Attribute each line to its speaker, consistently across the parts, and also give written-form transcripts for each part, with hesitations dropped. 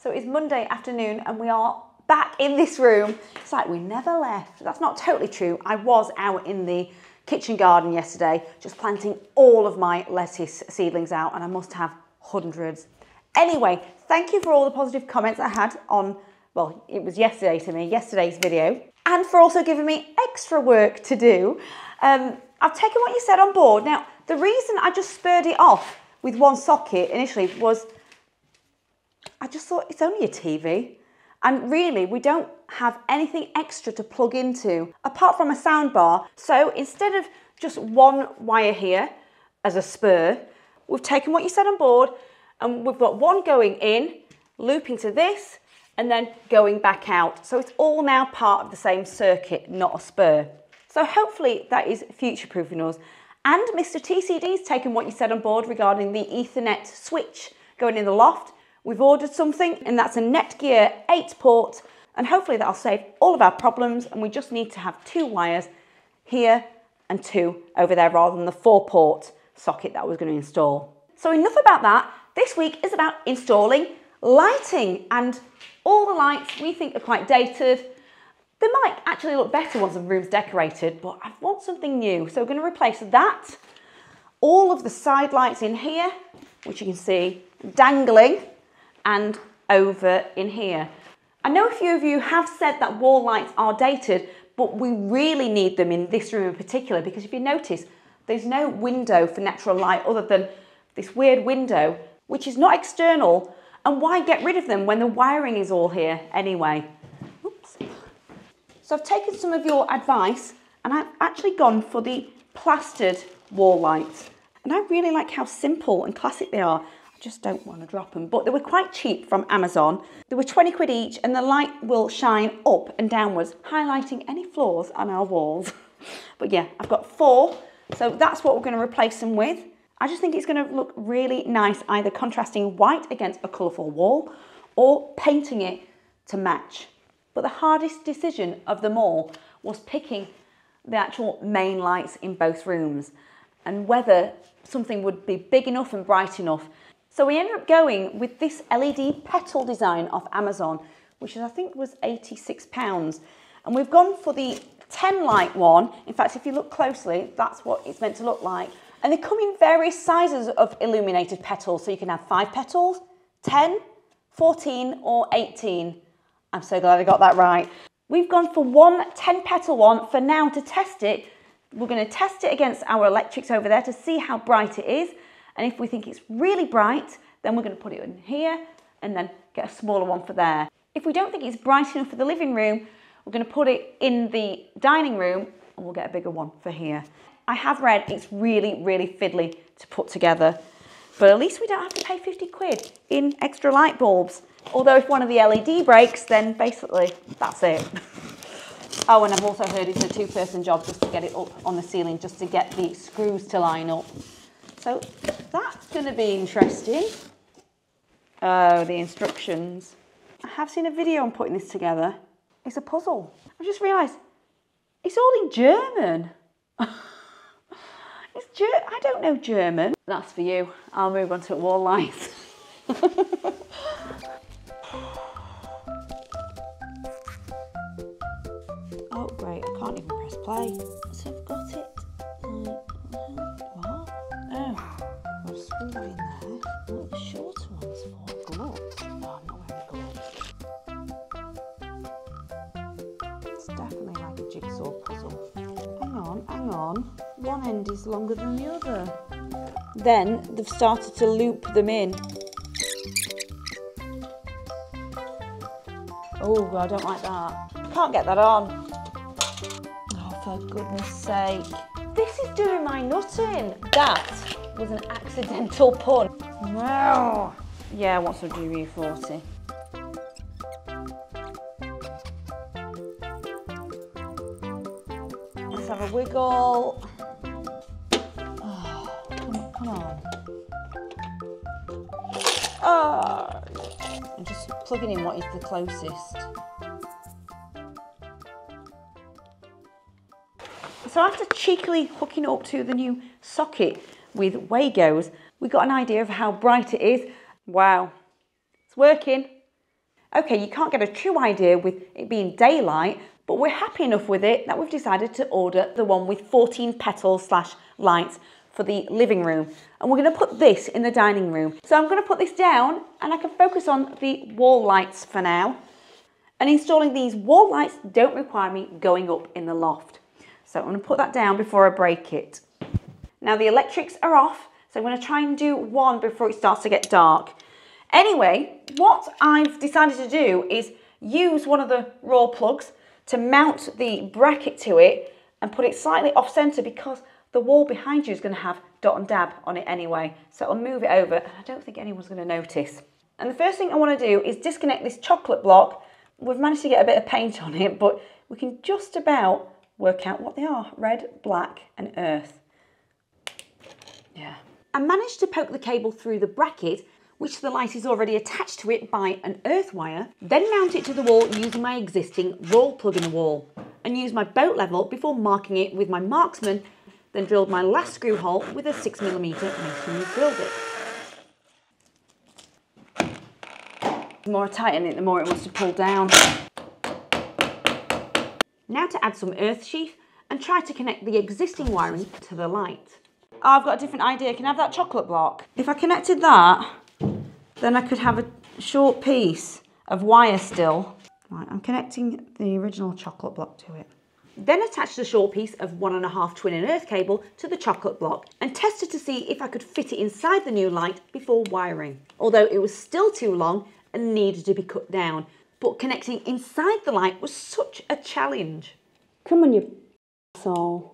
Speaker 1: So it's Monday afternoon and we are back in this room. It's like we never left. That's not totally true. I was out in the kitchen garden yesterday, just planting all of my lettuce seedlings out, and I must have hundreds. Anyway, thank you for all the positive comments I had on, well, it was yesterday to me, yesterday's video, and for also giving me extra work to do. I've taken what you said on board. Now, the reason I just spurred it off with one socket initially was I just thought it's only a TV. And really, we don't have anything extra to plug into apart from a soundbar. So instead of just one wire here as a spur, we've taken what you said on board and we've got one going in, looping to this, and then going back out. So it's all now part of the same circuit, not a spur. So hopefully that is future-proofing us. And Mr. TCD's taken what you said on board regarding the Ethernet switch going in the loft. We've ordered something, and that's a Netgear 8-port, and hopefully that'll save all of our problems, and we just need to have 2 wires here and 2 over there rather than the 4-port socket that I was going to install. So enough about that. This week is about installing lighting, and all the lights we think are quite dated. They might actually look better once the room's decorated, but I want something new. So we're going to replace that. All of the side lights in here, which you can see dangling, and over in here. I know a few of you have said that wall lights are dated, but we really need them in this room in particular, because if you notice, there's no window for natural light other than this weird window, which is not external. And why get rid of them when the wiring is all here anyway? Oops. So I've taken some of your advice and I've actually gone for the plastered wall lights. And I really like how simple and classic they are. I just don't want to drop them, but they were quite cheap from Amazon. They were 20 quid each, and the light will shine up and downwards, highlighting any flaws on our walls. But yeah, I've got 4, so that's what we're going to replace them with. I just think it's going to look really nice, either contrasting white against a colourful wall or painting it to match. But the hardest decision of them all was picking the actual main lights in both rooms and whether something would be big enough and bright enough. So we ended up going with this LED petal design off Amazon, which I think was £86. And we've gone for the 10 light one. In fact, if you look closely, that's what it's meant to look like. And they come in various sizes of illuminated petals. So you can have 5 petals, 10, 14 or 18. I'm so glad I got that right. We've gone for one 10 petal one for now to test it. We're going to test it against our electrics over there to see how bright it is. And if we think it's really bright, then we're going to put it in here and then get a smaller one for there. If we don't think it's bright enough for the living room, we're going to put it in the dining room and we'll get a bigger one for here. I have read it's really, really fiddly to put together, but at least we don't have to pay 50 quid in extra light bulbs. Although if one of the LED breaks, then basically that's it. Oh, and I've also heard it's a 2-person job just to get it up on the ceiling, just to get the screws to line up. So that's going to be interesting. Oh, the instructions. I have seen a video on putting this together. It's a puzzle. I've just realised it's all in German. I don't know German. That's for you. I'll move on to wall lights. Oh, great. I can't even press play. So I've got it. What? Oh, got a screw in there. What the shorter ones for? Gloves? No, I'm not wearing gloves. It's definitely like a jigsaw puzzle. Hang on. One end is longer than the other. Then they've started to loop them in. Oh, I don't like that. I can't get that on. Oh, for goodness sake. This is doing my nut in. That was an accidental pun. No. Yeah, I want some GV40. Let's have a wiggle. Oh, come on. Oh, I'm just plugging in what is the closest. So after cheekily hooking up to the new socket with Wagos, we got an idea of how bright it is. Wow, it's working. Okay, you can't get a true idea with it being daylight, but we're happy enough with it that we've decided to order the one with 14 petals / lights for the living room. And we're going to put this in the dining room. So I'm going to put this down and I can focus on the wall lights for now. And installing these wall lights don't require me going up in the loft. So I'm going to put that down before I break it. Now the electrics are off, so I'm going to try and do one before it starts to get dark. Anyway, what I've decided to do is use one of the raw plugs to mount the bracket to it and put it slightly off center because the wall behind you is going to have dot and dab on it anyway. So I'll move it over and I don't think anyone's going to notice. And the first thing I want to do is disconnect this chocolate block. We've managed to get a bit of paint on it, but we can just about work out what they are. Red, black and earth. Yeah. I managed to poke the cable through the bracket, which the light is already attached to it by an earth wire, then mount it to the wall using my existing roll plug in the wall, and use my boat level before marking it with my marksman, then drilled my last screw hole with a 6mm masonry drill bit. The more I tighten it, the more it wants to pull down. Now to add some earth sheath and try to connect the existing wiring to the light. Oh, I've got a different idea. Can I have that chocolate block? If I connected that, then I could have a short piece of wire still. Right, I'm connecting the original chocolate block to it. Then attach the short piece of 1.5 twin and earth cable to the chocolate block and tested to see if I could fit it inside the new light before wiring. Although it was still too long and needed to be cut down. But connecting inside the light was such a challenge. Come on, you asshole.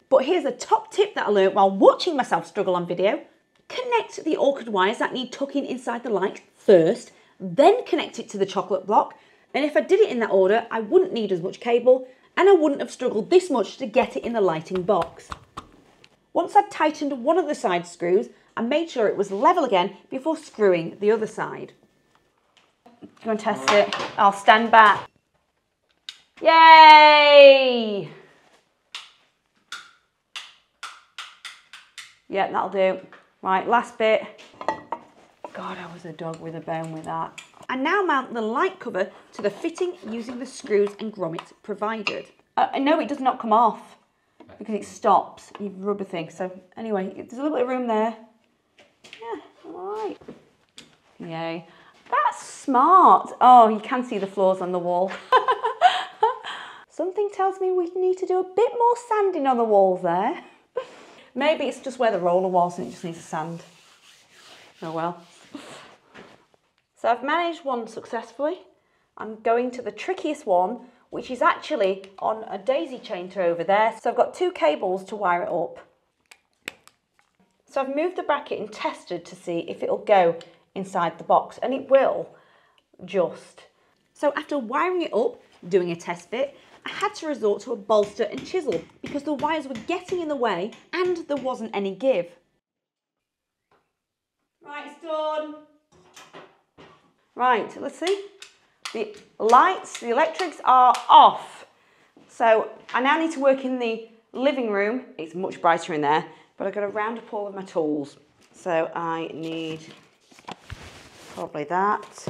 Speaker 1: But here's a top tip that I learned while watching myself struggle on video. Connect the orchid wires that need tucking inside the light first, then connect it to the chocolate block. And if I did it in that order, I wouldn't need as much cable and I wouldn't have struggled this much to get it in the lighting box. Once I'd tightened one of the side screws, I made sure it was level again before screwing the other side. Go and test it. I'll stand back. Yay! Yeah, that'll do. Right, last bit. God, I was a dog with a bone with that. And now mount the light cover to the fitting using the screws and grommets provided. No, it does not come off because it stops, the rubber thing. So anyway, there's a little bit of room there. Yeah, all right. Yay. That's smart. Oh, you can see the floors on the wall. Something tells me we need to do a bit more sanding on the walls there. Maybe it's just where the roller was and it just needs a sand. Oh well. So I've managed one successfully. I'm going to the trickiest one, which is actually on a daisy chainer over there. So I've got 2 cables to wire it up. So I've moved the bracket and tested to see if it'll go inside the box, and it will, just. So after wiring it up, doing a test fit, I had to resort to a bolster and chisel because the wires were getting in the way and there wasn't any give. Right, it's done. Right, let's see. The lights, the electrics are off. So I now need to work in the living room. It's much brighter in there, but I've got to round up all of my tools. So I need probably that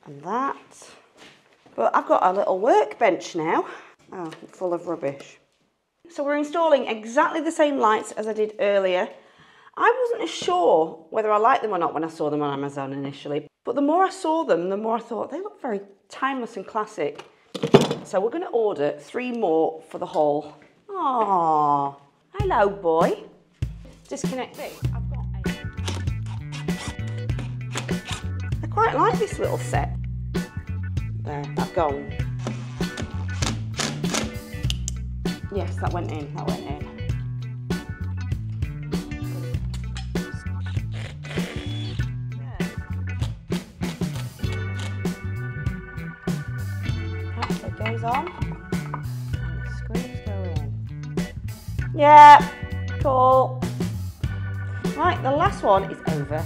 Speaker 1: and that. But I've got a little workbench now, full of rubbish. So we're installing exactly the same lights as I did earlier. I wasn't sure whether I liked them or not when I saw them on Amazon initially, but the more I saw them, the more I thought they look very timeless and classic. So we're going to order 3 more for the haul. Aww, hello boy. Disconnect this. I quite like this little set. There, that's gone. Yes, that went in, that went in. Right, so it goes on, and the screws go in. Yeah, cool. Right, the last one is over.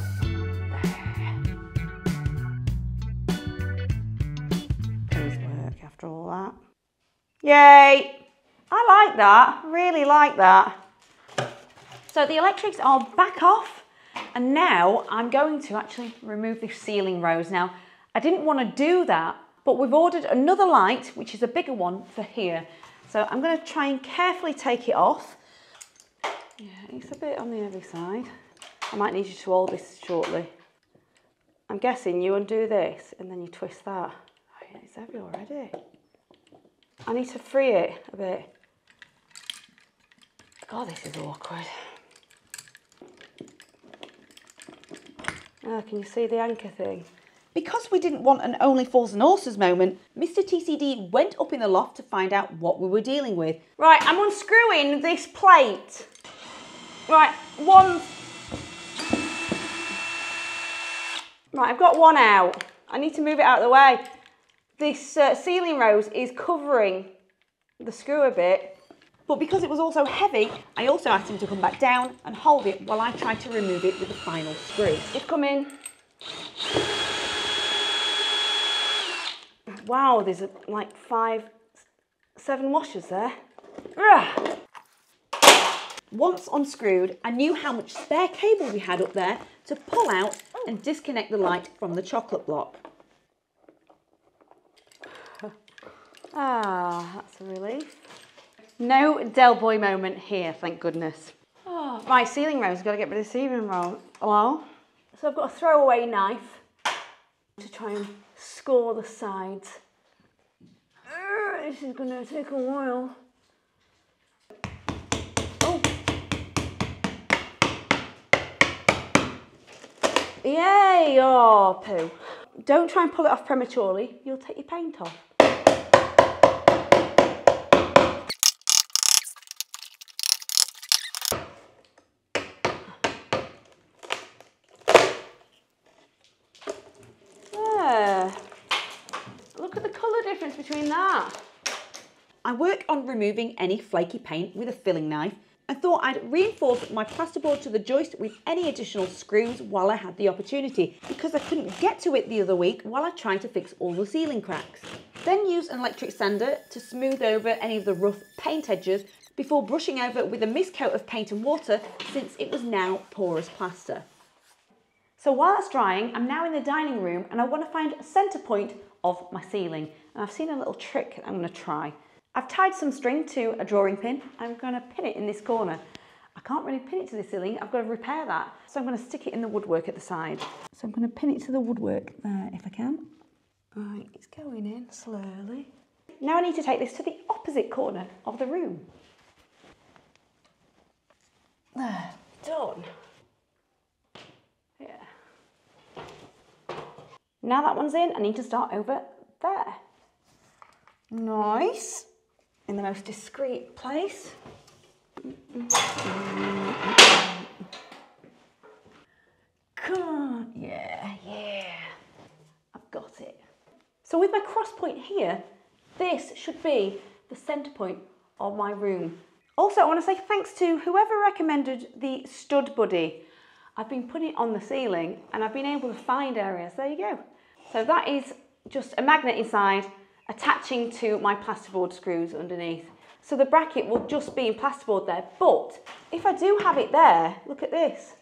Speaker 1: After all that. Yay! I like that, really like that. So the electrics are back off and now I'm going to actually remove the ceiling rose. Now, I didn't want to do that, but we've ordered another light, which is a bigger one for here. So I'm going to try and carefully take it off. Yeah, it's a bit on the heavy side. I might need you to hold this shortly. I'm guessing you undo this and then you twist that. Oh yeah, it's heavy already. I need to free it a bit. God, this is awkward. Oh, can you see the anchor thing? Because we didn't want an only fools and horses moment, Mr. TCD went up in the loft to find out what we were dealing with. Right, I'm unscrewing this plate. Right, Right, I've got one out. I need to move it out of the way. This ceiling rose is covering the screw a bit, but because it was also heavy, I also asked him to come back down and hold it while I tried to remove it with the final screw. Just come in. Wow, there's like 7 washers there. Ugh. Once unscrewed, I knew how much spare cable we had up there to pull out and disconnect the light from the chocolate block. Ah, that's a relief. No Del Boy moment here, thank goodness. Oh, right, ceiling rose, got to get rid of the ceiling roll. Hello? So I've got a throwaway knife to try and score the sides. This is going to take a while. Oh. Yay! Oh, poo. Don't try and pull it off prematurely. You'll take your paint off. There. Look at the colour difference between that. I work on removing any flaky paint with a filling knife and thought I'd reinforce my plasterboard to the joist with any additional screws while I had the opportunity, because I couldn't get to it the other week while I tried to fix all the ceiling cracks. Then used an electric sander to smooth over any of the rough paint edges before brushing over with a mist coat of paint and water, since it was now porous plaster. So while that's drying, I'm now in the dining room and I want to find a centre point of my ceiling. And I've seen a little trick I'm going to try. I've tied some string to a drawing pin. I'm going to pin it in this corner. I can't really pin it to the ceiling. I've got to repair that. So I'm going to stick it in the woodwork at the side. So I'm going to pin it to the woodwork there if I can. Right, it's going in slowly. Now I need to take this to the opposite corner of the room. There, done. Yeah. Now that one's in, I need to start over there. Nice. In the most discreet place. Come on, yeah. I've got it. So with my cross point here, this should be the centre point of my room. Also, I want to say thanks to whoever recommended the stud buddy. I've been putting it on the ceiling and I've been able to find areas. There you go. So that is just a magnet inside, attaching to my plasterboard screws underneath. So the bracket will just be in plasterboard there, but if I do have it there, look at this.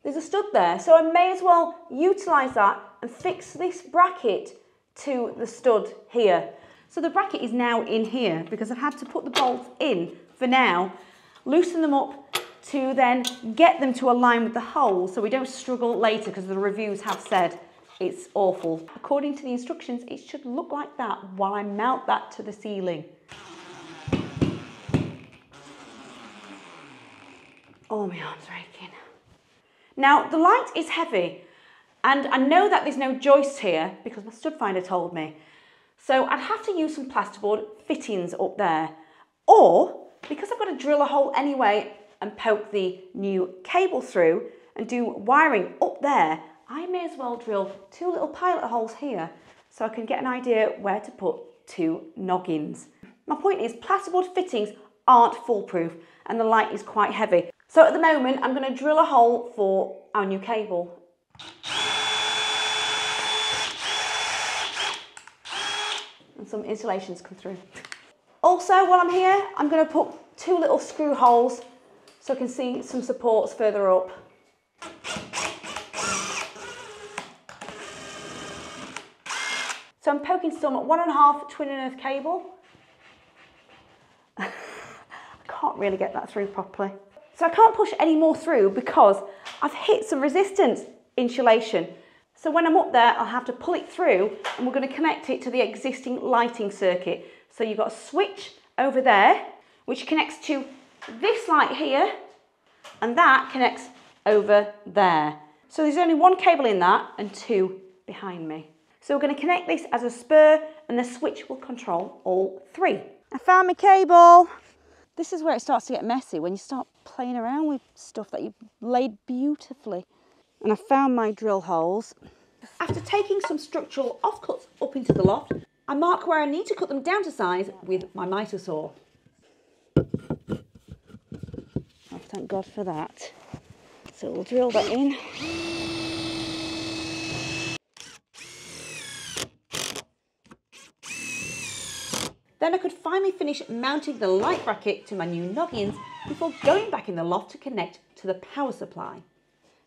Speaker 1: There's a stud there, so I may as well utilise that and fix this bracket to the stud here. So the bracket is now in here because I've had to put the bolts in for now, loosen them up to then get them to align with the hole so we don't struggle later, because the reviews have said it's awful. According to the instructions, it should look like that while I mount that to the ceiling. Oh, my arm's raking. Now, the light is heavy, and I know that there's no joist here because my stud finder told me. So I'd have to use some plasterboard fittings up there. Or, because I've got to drill a hole anyway and poke the new cable through and do wiring up there, I may as well drill 2 little pilot holes here so I can get an idea where to put 2 noggins. My point is, plasterboard fittings aren't foolproof and the light is quite heavy. So at the moment, I'm going to drill a hole for our new cable. And some insulations come through. Also, while I'm here, I'm going to put 2 little screw holes so I can see some supports further up. So I'm poking some 1.5 twin and earth cable. I can't really get that through properly. So I can't push any more through because I've hit some resistance insulation. So when I'm up there, I'll have to pull it through and we're going to connect it to the existing lighting circuit. So you've got a switch over there, which connects to this light here, and that connects over there. So there's only one cable in that and two behind me. So we're going to connect this as a spur and the switch will control all three. I found my cable. This is where it starts to get messy, when you start playing around with stuff that you've laid beautifully. And I found my drill holes. After taking some structural offcuts up into the loft, I mark where I need to cut them down to size with my miter saw. Oh, thank God for that. So we'll drill that in. Then I could finally finish mounting the light bracket to my new noggins before going back in the loft to connect to the power supply.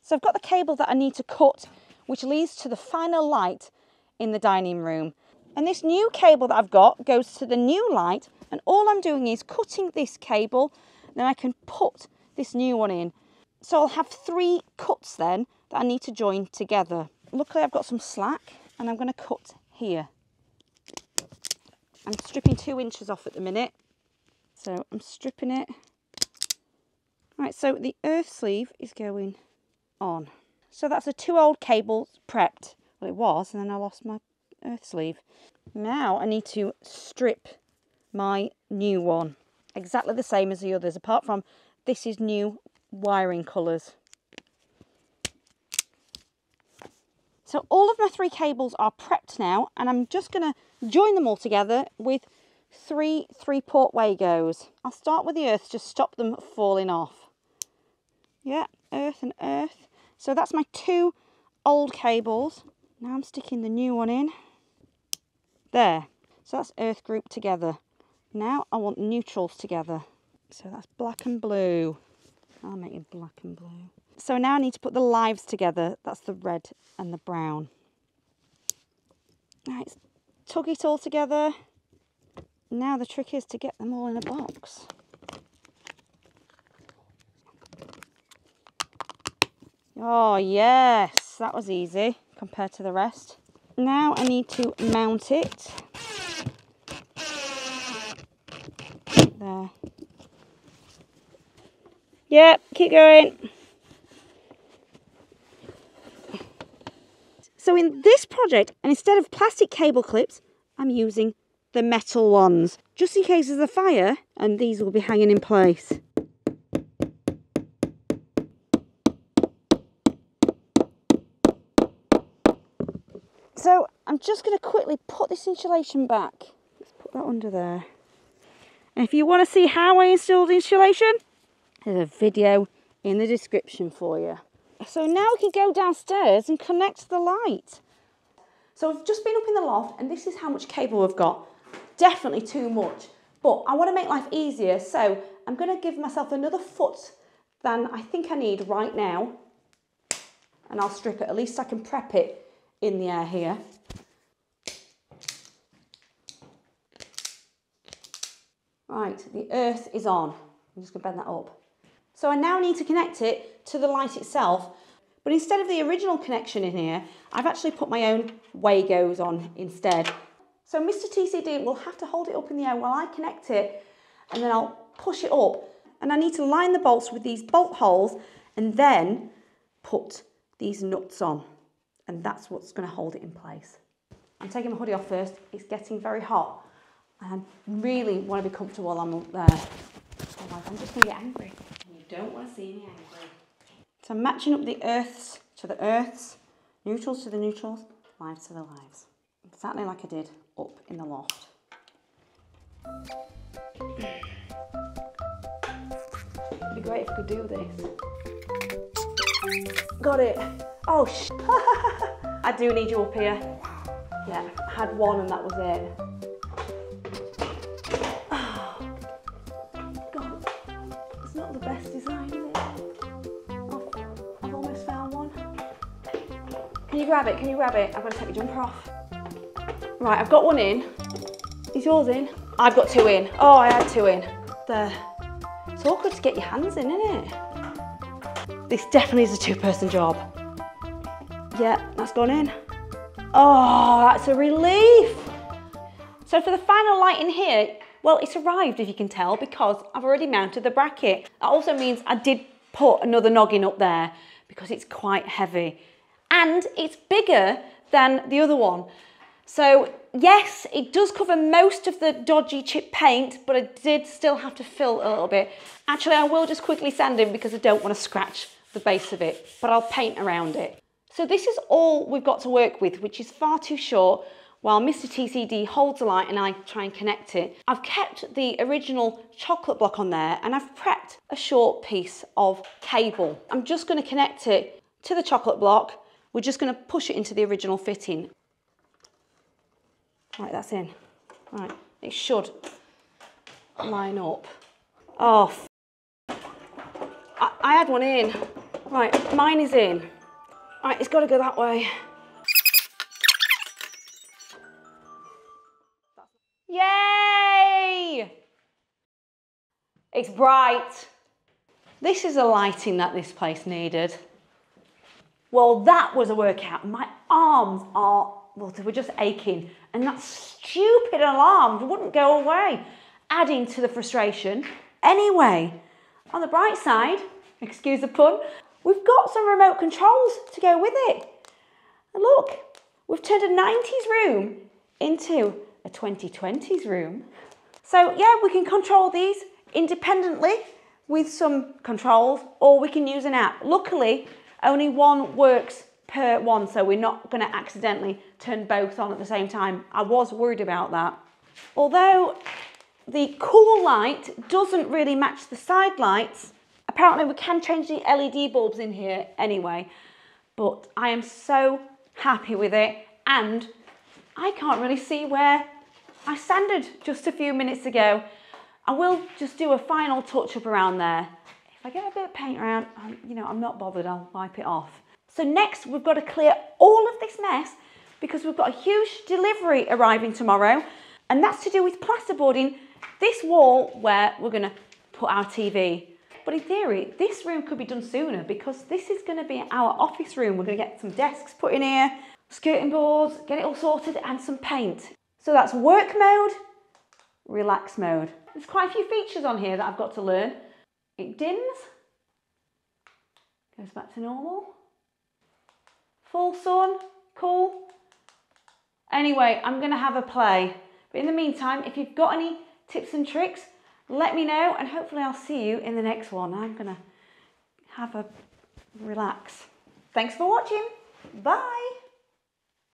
Speaker 1: So I've got the cable that I need to cut, which leads to the final light in the dining room. And this new cable that I've got goes to the new light, and all I'm doing is cutting this cable, then I can put this new one in. So I'll have 3 cuts then that I need to join together. Luckily I've got some slack and I'm going to cut here. I'm stripping 2 inches off at the minute, so I'm stripping it. Right, so the earth sleeve is going on. So that's the 2 old cables prepped. Well, it was, and then I lost my earth sleeve. Now I need to strip my new one, exactly the same as the others, apart from this is new wiring colours. So all of my 3 cables are prepped now, and I'm just going to join them all together with 3 3-port Wagos. I'll start with the earth to stop them falling off. Yeah, earth and earth. So that's my 2 old cables. Now I'm sticking the new one in. There. So that's earth grouped together. Now I want neutrals together. So that's black and blue. I'll make it black and blue. So now I need to put the lives together. That's the red and the brown. Right, tug it all together. Now the trick is to get them all in a box. Oh yes, that was easy compared to the rest. Now I need to mount it. There. Yep, keep going. So in this project, and instead of plastic cable clips, I'm using the metal ones, just in case there's a fire, and these will be hanging in place. So I'm just going to quickly put this insulation back. Let's put that under there. And if you want to see how I installed the insulation, there's a video in the description for you. So now we can go downstairs and connect the light. So I've just been up in the loft and this is how much cable we've got. Definitely too much, but I want to make life easier, so I'm going to give myself another foot than I think I need right now. And I'll strip it, at least I can prep it in the air here. Right, the earth is on. I'm just going to bend that up. So I now need to connect it to the light itself, but instead of the original connection in here, I've actually put my own Wagos on instead. So Mr. TCD will have to hold it up in the air while I connect it, and then I'll push it up. And I need to line the bolts with these bolt holes and then put these nuts on. And that's what's going to hold it in place. I'm taking my hoodie off first. It's getting very hot. And I really want to be comfortable while I'm up there. Otherwise I'm just going to get angry. And you don't want to see me angry. So I'm matching up the earths to the earths, neutrals to the neutrals, lives to the lives. Exactly like I did up in the loft. It'd be great if I could do this. Got it. Oh, I do need you up here. Yeah, I had one and that was it. Oh, God, it's not the best design, is it? Oh, I've almost found one. Can you grab it? Can you grab it? I've got to take your jumper off. Right, I've got one in. Is yours in? I've got two in. Oh, I had two in. There. It's awkward to get your hands in, isn't it? This definitely is a two-person job. Yeah, that's gone in. Oh, that's a relief. So for the final light in here, well, it's arrived, if you can tell, because I've already mounted the bracket. That also means I did put another noggin up there because it's quite heavy. And it's bigger than the other one. So yes, it does cover most of the dodgy chip paint, but I did still have to fill a little bit. Actually, I will just quickly sand it because I don't want to scratch the base of it, but I'll paint around it. So this is all we've got to work with, which is far too short, while Mr. TCD holds the light and I try and connect it. I've kept the original chocolate block on there and I've prepped a short piece of cable. I'm just going to connect it to the chocolate block. We're just going to push it into the original fitting. Right, that's in. Right, it should line up. Oh, I had one in. Right, mine is in. Right, it's got to go that way. Yay! It's bright. This is the lighting that this place needed. Well, that was a workout. My arms are, well, they were just aching. And that stupid alarm wouldn't go away, adding to the frustration. Anyway, on the bright side, excuse the pun, we've got some remote controls to go with it. And look, we've turned a 90s room into a 2020s room. So yeah, we can control these independently with some controls, or we can use an app. Luckily, only one works per one, so we're not going to accidentally turn both on at the same time. I was worried about that. Although the cool light doesn't really match the side lights, apparently we can change the LED bulbs in here anyway, but I am so happy with it, and I can't really see where I sanded just a few minutes ago. I will just do a final touch up around there. If I get a bit of paint around, you know, I'm not bothered, I'll wipe it off. So next we've got to clear all of this mess because we've got a huge delivery arriving tomorrow, and that's to do with plasterboarding this wall where we're going to put our TV. But in theory, this room could be done sooner because this is going to be our office room. We're going to get some desks put in here, skirting boards, get it all sorted, and some paint. So that's work mode, relax mode. There's quite a few features on here that I've got to learn. It dims, goes back to normal. Full sun, cool. Anyway, I'm going to have a play. But in the meantime, if you've got any tips and tricks, let me know, and hopefully I'll see you in the next one. I'm going to have a relax. Thanks for watching. Bye.